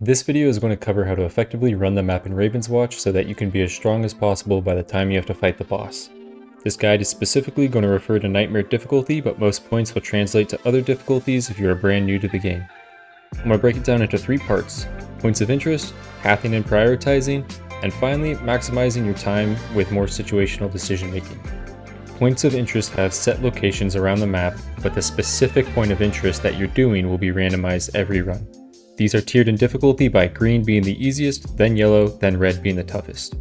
This video is going to cover how to effectively run the map in Ravenswatch so that you can be as strong as possible by the time you have to fight the boss. This guide is specifically going to refer to Nightmare difficulty, but most points will translate to other difficulties if you are brand new to the game. I'm going to break it down into 3 parts: points of interest, pathing and prioritizing, and finally maximizing your time with more situational decision making. Points of interest have set locations around the map, but the specific point of interest that you're doing will be randomized every run. These are tiered in difficulty by green being the easiest, then yellow, then red being the toughest.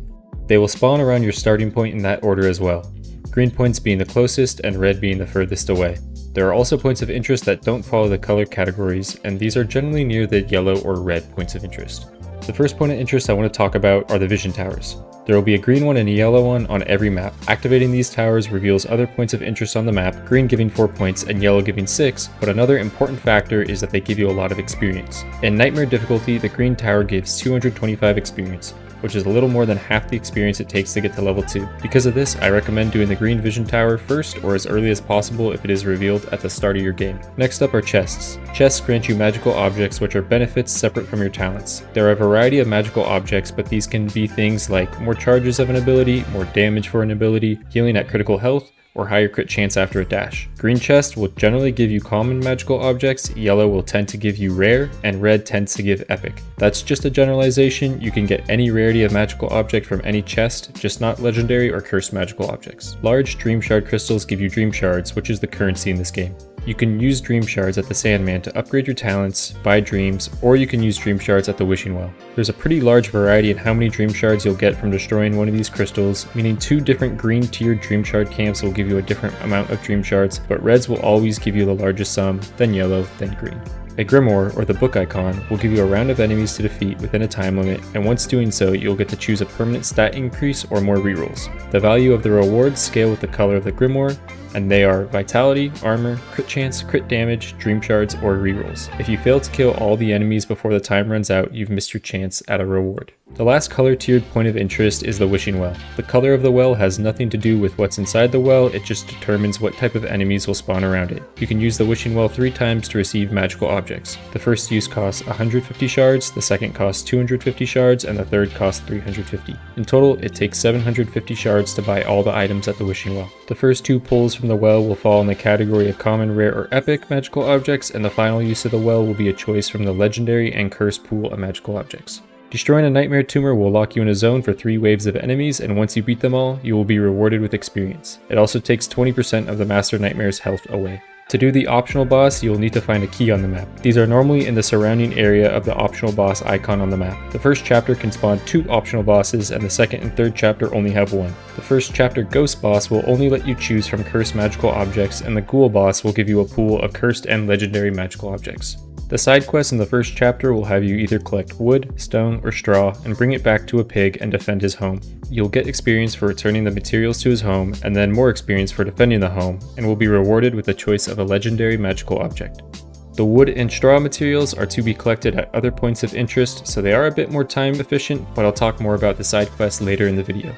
They will spawn around your starting point in that order as well, green points being the closest and red being the furthest away. There are also points of interest that don't follow the color categories, and these are generally near the yellow or red points of interest. The first point of interest I want to talk about are the vision towers. There will be a green one and a yellow one on every map. Activating these towers reveals other points of interest on the map, green giving 4 points and yellow giving 6, but another important factor is that they give you a lot of experience. In Nightmare difficulty, the green tower gives 225 experience, which is a little more than half the experience it takes to get to level 2. Because of this, I recommend doing the green vision tower first or as early as possible if it is revealed at the start of your game. Next up are chests. Chests grant you magical objects, which are benefits separate from your talents. There are a variety of magical objects, but these can be things like more charges of an ability, more damage for an ability, healing at critical health, or higher crit chance after a dash. Green chest will generally give you common magical objects, yellow will tend to give you rare, and red tends to give epic. That's just a generalization. You can get any rarity of magical object from any chest, just not legendary or cursed magical objects. Large dream shard crystals give you dream shards, which is the currency in this game. You can use dream shards at the Sandman to upgrade your talents, buy dreams, or you can use dream shards at the wishing well. There's a pretty large variety in how many dream shards you'll get from destroying one of these crystals, meaning 2 different green tiered dream shard camps will give you a different amount of dream shards, but reds will always give you the largest sum, then yellow, then green. A grimoire, or the book icon, will give you a round of enemies to defeat within a time limit, and once doing so, you'll get to choose a permanent stat increase or more rerolls. The value of the rewards scale with the color of the grimoire, and they are vitality, armor, crit chance, crit damage, dream shards, or rerolls. If you fail to kill all the enemies before the time runs out, you've missed your chance at a reward. The last color tiered point of interest is the wishing well. The color of the well has nothing to do with what's inside the well, it just determines what type of enemies will spawn around it. You can use the wishing well 3 times to receive magical objects. The first use costs 150 shards, the second costs 250 shards, and the third costs 350. In total, it takes 750 shards to buy all the items at the wishing well. The first 2 pulls from the well will fall in the category of common, rare, or epic magical objects, and the final use of the well will be a choice from the legendary and cursed pool of magical objects. Destroying a Nightmare tumor will lock you in a zone for 3 waves of enemies, and once you beat them all, you will be rewarded with experience. It also takes 20% of the Master Nightmare's health away. To do the optional boss, you will need to find a key on the map. These are normally in the surrounding area of the optional boss icon on the map. The first chapter can spawn 2 optional bosses, and the second and third chapter only have 1. The first chapter ghost boss will only let you choose from cursed magical objects, and the ghoul boss will give you a pool of cursed and legendary magical objects. The side quests in the first chapter will have you either collect wood, stone, or straw and bring it back to a pig and defend his home. You'll get experience for returning the materials to his home, and then more experience for defending the home, and will be rewarded with the choice of a legendary magical object. The wood and straw materials are to be collected at other points of interest, so they are a bit more time efficient, but I'll talk more about the side quests later in the video.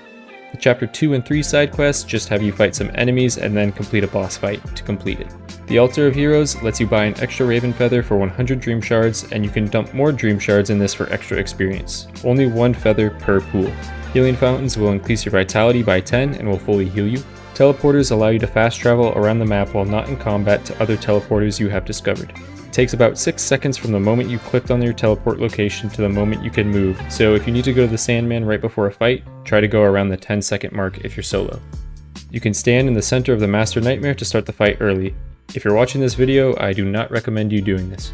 The chapter 2 and 3 side quests just have you fight some enemies and then complete a boss fight to complete it. The Altar of Heroes lets you buy an extra Raven Feather for 100 Dream Shards, and you can dump more Dream Shards in this for extra experience. Only 1 feather per pool. Healing Fountains will increase your vitality by 10 and will fully heal you. Teleporters allow you to fast travel around the map while not in combat to other teleporters you have discovered. It takes about 6 seconds from the moment you clicked on your teleport location to the moment you can move, so if you need to go to the Sandman right before a fight, try to go around the 10-second mark if you're solo. You can stand in the center of the Master Nightmare to start the fight early. If you're watching this video, I do not recommend you doing this.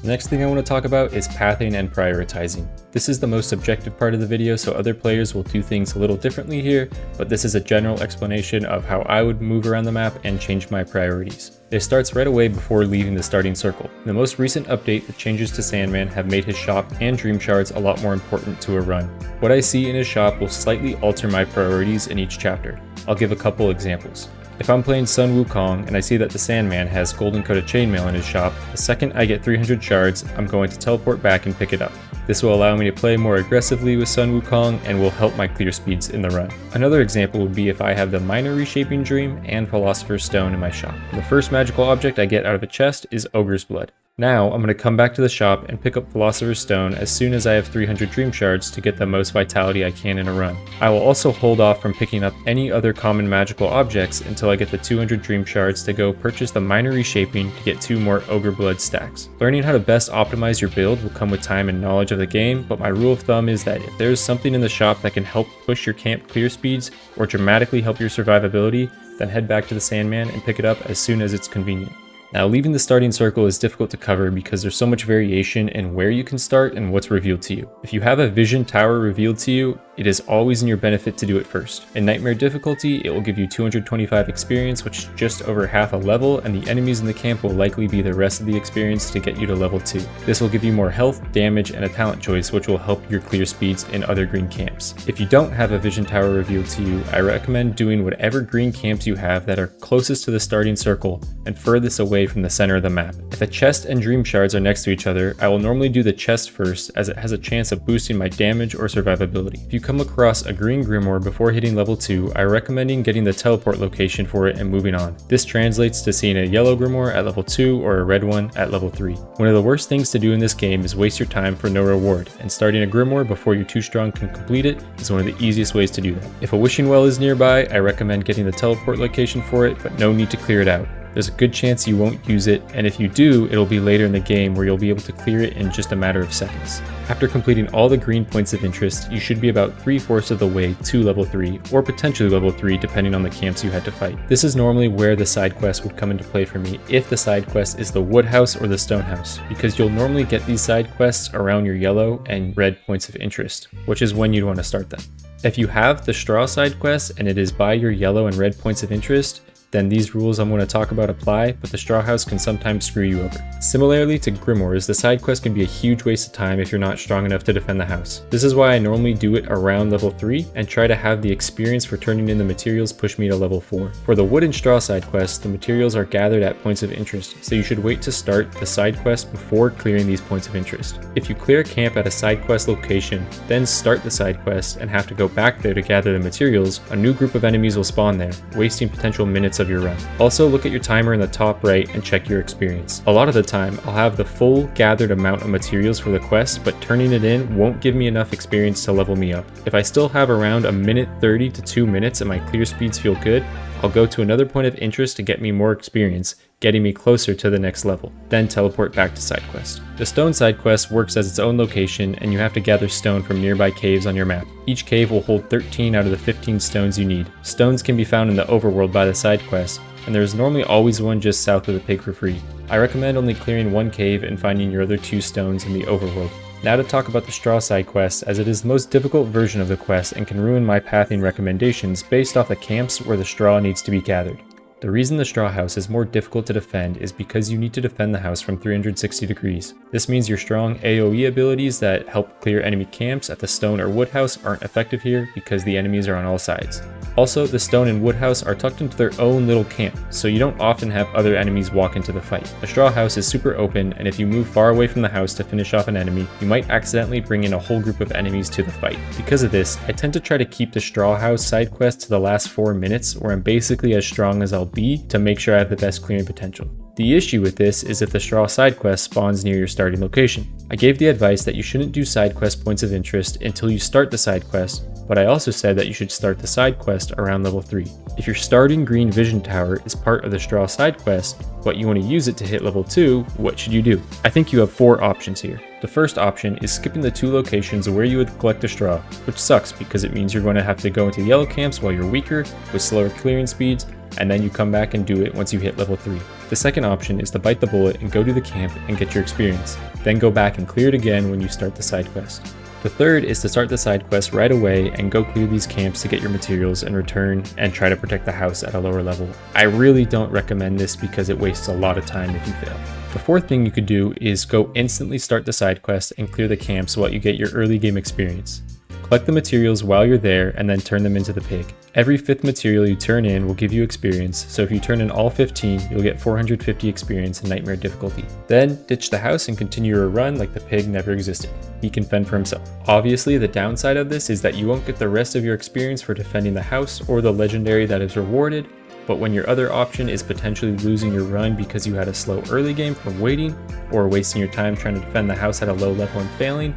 The next thing I want to talk about is pathing and prioritizing. This is the most subjective part of the video, so other players will do things a little differently here, but this is a general explanation of how I would move around the map and change my priorities. It starts right away before leaving the starting circle. In the most recent update, the changes to Sandman have made his shop and dream shards a lot more important to a run. What I see in his shop will slightly alter my priorities in each chapter. I'll give a couple examples. If I'm playing Sun Wukong and I see that the Sandman has golden coated chainmail in his shop, the second I get 300 shards, I'm going to teleport back and pick it up. This will allow me to play more aggressively with Sun Wukong and will help my clear speeds in the run. Another example would be if I have the Minor Reshaping Dream and Philosopher's Stone in my shop. The first magical object I get out of a chest is Ogre's Blood. Now, I'm going to come back to the shop and pick up Philosopher's Stone as soon as I have 300 Dream Shards to get the most vitality I can in a run. I will also hold off from picking up any other common magical objects until I get the 200 Dream Shards to go purchase the Minor Reshaping to get 2 more Ogre Blood stacks. Learning how to best optimize your build will come with time and knowledge of the game, but my rule of thumb is that if there's something in the shop that can help push your camp clear speeds or dramatically help your survivability, then head back to the Sandman and pick it up as soon as it's convenient. Now, leaving the starting circle is difficult to cover because there's so much variation in where you can start and what's revealed to you. If you have a vision tower revealed to you, it is always in your benefit to do it first. In Nightmare difficulty, it will give you 225 experience, which is just over half a level, and the enemies in the camp will likely be the rest of the experience to get you to level 2. This will give you more health, damage, and a talent choice, which will help your clear speeds in other green camps. If you don't have a vision tower revealed to you, I recommend doing whatever green camps you have that are closest to the starting circle and furthest away from the center of the map. If a chest and dream shards are next to each other, I will normally do the chest first, as it has a chance of boosting my damage or survivability. If you come across a green grimoire before hitting level 2, I recommend getting the teleport location for it and moving on. This translates to seeing a yellow grimoire at level 2 or a red one at level 3. One of the worst things to do in this game is waste your time for no reward, and starting a grimoire before you're too strong can complete it is one of the easiest ways to do that. If a wishing well is nearby, I recommend getting the teleport location for it, but no need to clear it out. There's a good chance you won't use it, and if you do, it'll be later in the game where you'll be able to clear it in just a matter of seconds. After completing all the green points of interest, you should be about 3/4 of the way to level 3, or potentially level 3 depending on the camps you had to fight. This is normally where the side quest would come into play for me if the side quest is the wood house or the stone house, because you'll normally get these side quests around your yellow and red points of interest, which is when you'd want to start them. If you have the straw side quest and it is by your yellow and red points of interest, then these rules I'm going to talk about apply, but the straw house can sometimes screw you over. Similarly to grimoires, the side quest can be a huge waste of time if you're not strong enough to defend the house. This is why I normally do it around level 3 and try to have the experience for turning in the materials push me to level 4. For the wood and straw side quest, the materials are gathered at points of interest, so you should wait to start the side quest before clearing these points of interest. If you clear a camp at a side quest location, then start the side quest and have to go back there to gather the materials, a new group of enemies will spawn there, wasting potential minutes of your run. Also, look at your timer in the top right and check your experience. A lot of the time, I'll have the full gathered amount of materials for the quest, but turning it in won't give me enough experience to level me up. If I still have around a minute 30 to 2 minutes and my clear speeds feel good, I'll go to another point of interest to get me more experience, getting me closer to the next level, then teleport back to side quest. The stone side quest works as its own location, and you have to gather stone from nearby caves on your map. Each cave will hold 13 out of the 15 stones you need. Stones can be found in the overworld by the side quest, and there is normally always one just south of the pig for free. I recommend only clearing one cave and finding your other 2 stones in the overworld. Now to talk about the straw side quest, as it is the most difficult version of the quest and can ruin my pathing recommendations based off the camps where the straw needs to be gathered. The reason the straw house is more difficult to defend is because you need to defend the house from 360 degrees. This means your strong AoE abilities that help clear enemy camps at the stone or wood house aren't effective here because the enemies are on all sides. Also, the stone and wood house are tucked into their own little camp, so you don't often have other enemies walk into the fight. The straw house is super open, and if you move far away from the house to finish off an enemy, you might accidentally bring in a whole group of enemies to the fight. Because of this, I tend to try to keep the straw house side quest to the last 4 minutes, where I'm basically as strong as I'll be to make sure I have the best clearing potential. The issue with this is if the straw side quest spawns near your starting location. I gave the advice that you shouldn't do side quest points of interest until you start the side quest, but I also said that you should start the side quest around level 3. If your starting green vision tower is part of the straw side quest, but you want to use it to hit level 2, what should you do? I think you have 4 options here. The first option is skipping the 2 locations where you would collect the straw, which sucks because it means you're going to have to go into the yellow camps while you're weaker, with slower clearing speeds, and then you come back and do it once you hit level 3. The second option is to bite the bullet and go to the camp and get your experience, then go back and clear it again when you start the side quest. The third is to start the side quest right away and go clear these camps to get your materials and return and try to protect the house at a lower level. I really don't recommend this because it wastes a lot of time if you fail. The fourth thing you could do is go instantly start the side quest and clear the camps so that you get your early game experience. Collect the materials while you're there and then turn them into the pig. Every 5th material you turn in will give you experience, so if you turn in all 15, you'll get 450 experience in Nightmare difficulty. Then, ditch the house and continue your run like the pig never existed. He can fend for himself. Obviously, the downside of this is that you won't get the rest of your experience for defending the house or the legendary that is rewarded, but when your other option is potentially losing your run because you had a slow early game from waiting, or wasting your time trying to defend the house at a low level and failing,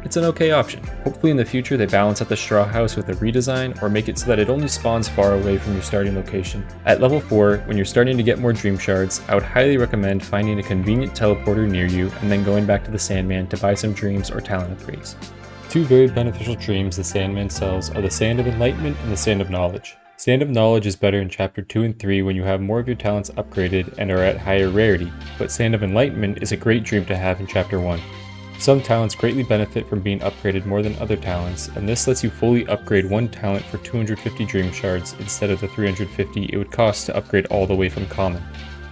it's an okay option. Hopefully in the future they balance out the straw house with a redesign or make it so that it only spawns far away from your starting location. At level 4, when you're starting to get more dream shards, I would highly recommend finding a convenient teleporter near you and then going back to the Sandman to buy some dreams or talent upgrades. Two very beneficial dreams the Sandman sells are the Sand of Enlightenment and the Sand of Knowledge. Sand of Knowledge is better in Chapter 2 and 3 when you have more of your talents upgraded and are at higher rarity, but Sand of Enlightenment is a great dream to have in Chapter 1. Some talents greatly benefit from being upgraded more than other talents, and this lets you fully upgrade one talent for 250 dream shards instead of the 350 it would cost to upgrade all the way from common.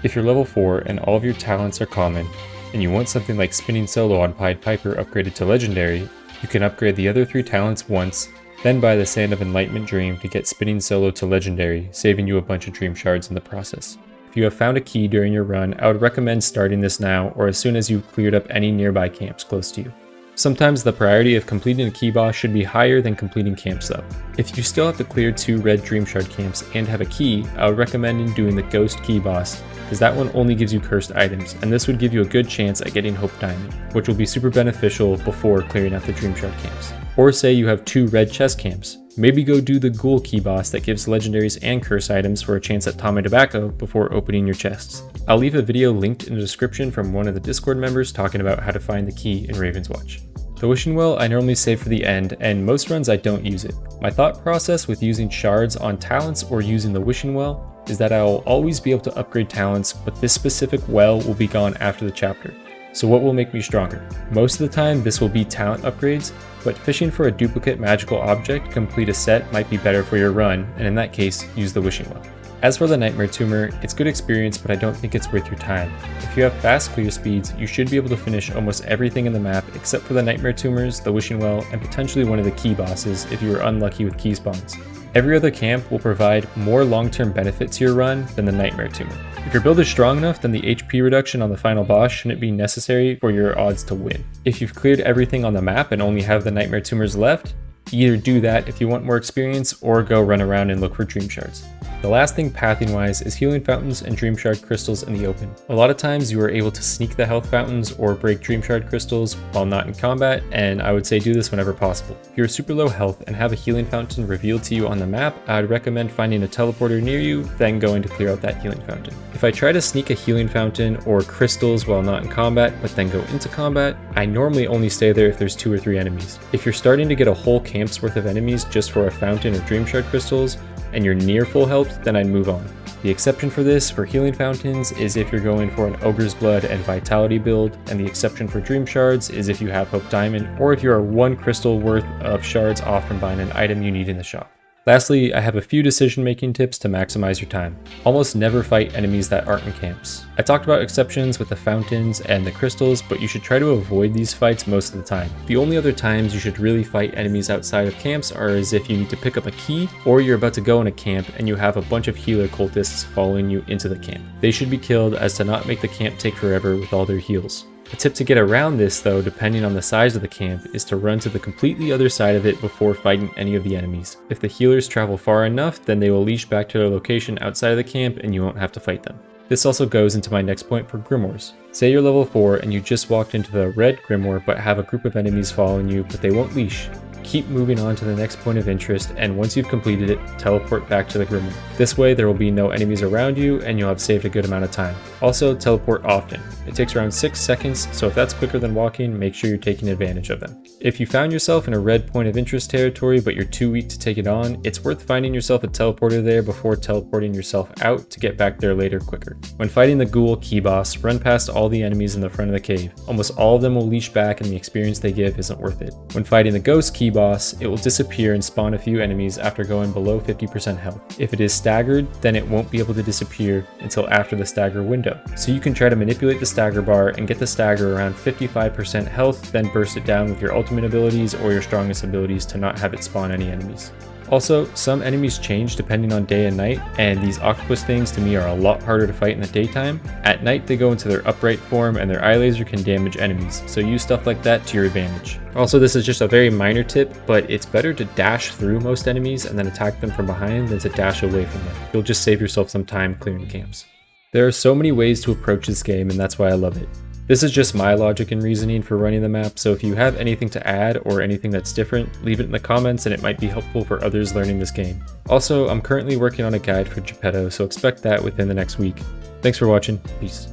If you're level 4 and all of your talents are common, and you want something like Spinning Solo on Pied Piper upgraded to Legendary, you can upgrade the other 3 talents once, then buy the Sand of Enlightenment Dream to get Spinning Solo to Legendary, saving you a bunch of dream shards in the process. If you have found a key during your run, I would recommend starting this now or as soon as you've cleared up any nearby camps close to you. Sometimes the priority of completing a key boss should be higher than completing camps though. If you still have to clear 2 red dream shard camps and have a key, I would recommend doing the ghost key boss, as that one only gives you cursed items, and this would give you a good chance at getting Hope Diamond, which will be super beneficial before clearing out the dream shard camps. Or say you have 2 red chest camps. Maybe go do the Ghoul key boss that gives legendaries and curse items for a chance at Tommy Tobacco before opening your chests. I'll leave a video linked in the description from one of the Discord members talking about how to find the key in Ravenswatch. The Wishing Well I normally save for the end, and most runs I don't use it. My thought process with using shards on talents or using the Wishing Well is that I will always be able to upgrade talents, but this specific well will be gone after the chapter. So what will make me stronger? Most of the time this will be talent upgrades, but fishing for a duplicate magical object to complete a set might be better for your run, and in that case, use the Wishing Well. As for the Nightmare Tumor, it's good experience, but I don't think it's worth your time. If you have fast clear speeds, you should be able to finish almost everything in the map except for the Nightmare Tumors, the Wishing Well, and potentially one of the key bosses if you are unlucky with key spawns. Every other camp will provide more long-term benefit to your run than the Nightmare Tumor. If your build is strong enough, then the HP reduction on the final boss shouldn't be necessary for your odds to win. If you've cleared everything on the map and only have the Nightmare Tumors left, either do that if you want more experience or go run around and look for dream shards. The last thing pathing wise is healing fountains and dream shard crystals in the open. A lot of times you are able to sneak the health fountains or break dream shard crystals while not in combat, and I would say do this whenever possible. If you're super low health and have a healing fountain revealed to you on the map, I would recommend finding a teleporter near you, then going to clear out that healing fountain. If I try to sneak a healing fountain or crystals while not in combat, but then go into combat, I normally only stay there if there's 2 or 3 enemies. If you're starting to get a whole camp's worth of enemies just for a fountain or dream shard crystals, and you're near full health, then I'd move on. The exception for this for healing fountains is if you're going for an Ogre's Blood and Vitality build, and the exception for Dream Shards is if you have Hope Diamond, or if you are 1 crystal worth of shards off from buying an item you need in the shop. Lastly, I have a few decision-making tips to maximize your time. Almost never fight enemies that aren't in camps. I talked about exceptions with the fountains and the crystals, but you should try to avoid these fights most of the time. The only other times you should really fight enemies outside of camps are as if you need to pick up a key, or you're about to go in a camp and you have a bunch of healer cultists following you into the camp. They should be killed as to not make the camp take forever with all their heals. A tip to get around this though, depending on the size of the camp, is to run to the completely other side of it before fighting any of the enemies. If the healers travel far enough, then they will leash back to their location outside of the camp and you won't have to fight them. This also goes into my next point for Grimoires. Say you're level 4 and you just walked into the red Grimoire but have a group of enemies following you, but they won't leash. Keep moving on to the next point of interest, and once you've completed it, teleport back to the Grimoire. This way there will be no enemies around you and you'll have saved a good amount of time. Also, teleport often. It takes around 6 seconds, so if that's quicker than walking, make sure you're taking advantage of them. If you found yourself in a red point of interest territory but you're too weak to take it on, it's worth finding yourself a teleporter there before teleporting yourself out to get back there later quicker. When fighting the Ghoul key boss, run past all the enemies in the front of the cave. Almost all of them will leash back and the experience they give isn't worth it. When fighting the Ghost key boss, it will disappear and spawn a few enemies after going below 50% health. If it is staggered, then it won't be able to disappear until after the stagger window. So you can try to manipulate the stagger bar and get the stagger around 55% health, then burst it down with your ultimate abilities or your strongest abilities to not have it spawn any enemies. Also, some enemies change depending on day and night, and these octopus things to me are a lot harder to fight in the daytime. At night they go into their upright form and their eye laser can damage enemies, so use stuff like that to your advantage. Also, this is just a very minor tip, but it's better to dash through most enemies and then attack them from behind than to dash away from them. You'll just save yourself some time clearing camps. There are so many ways to approach this game, and that's why I love it. This is just my logic and reasoning for running the map, so if you have anything to add or anything that's different, leave it in the comments and it might be helpful for others learning this game. Also, I'm currently working on a guide for Geppetto, so expect that within the next week. Thanks for watching, peace.